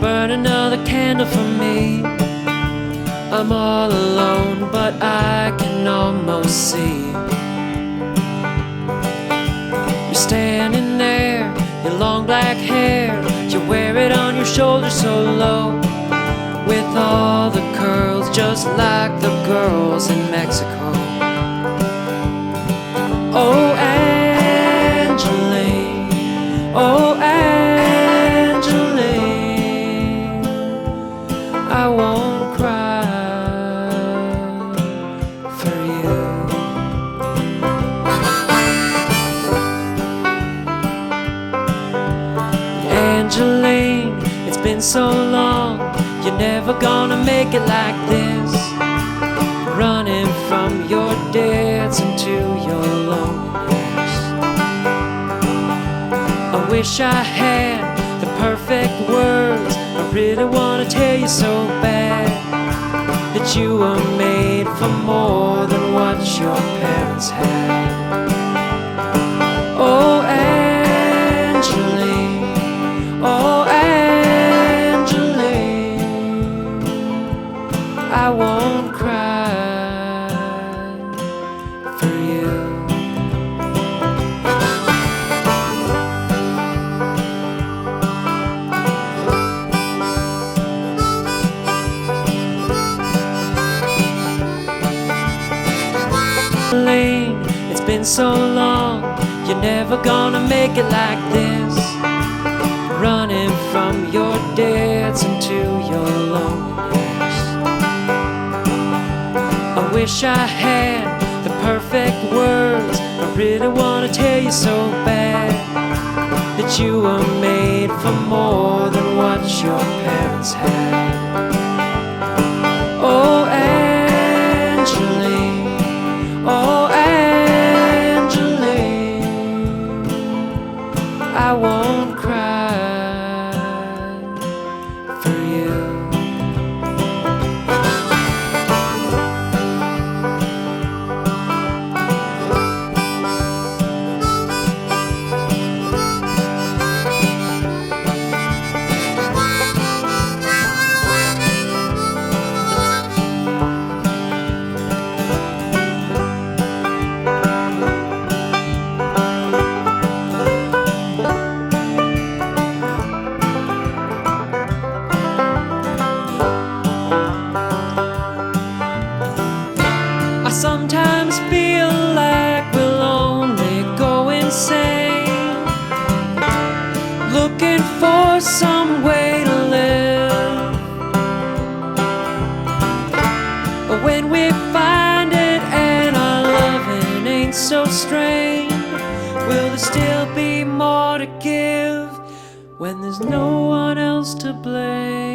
burn another candle for me. I'm all alone, but I can almost see. You're standing there, your long black hair, you wear it on your shoulder so low, with all the curls just like the girls in Mexico. Oh, Angeline, oh, Angeline, I won't cry for you. Angeline, it's been so long, you're never gonna make it like this, running from your debts into your loneliness. I wish I had the perfect words, I really wanna tell you so bad that you were made for more than what your parents had. Oh, Angeline, oh, Angeline, I won't cry for you. Angeline, it's been so long, you're never gonna make it like this, running from your debts into your loneliness. I wish I had the perfect words, I really wanna tell you so bad that you were made for more than what your parents had. Oh, Angeline, oh, Angeline, I won't cry for you. I sometimes feel like we'll only go insane, looking for some way to live. But when we find it and our loving ain't so strained, will there still be more to give when there's no one else to blame?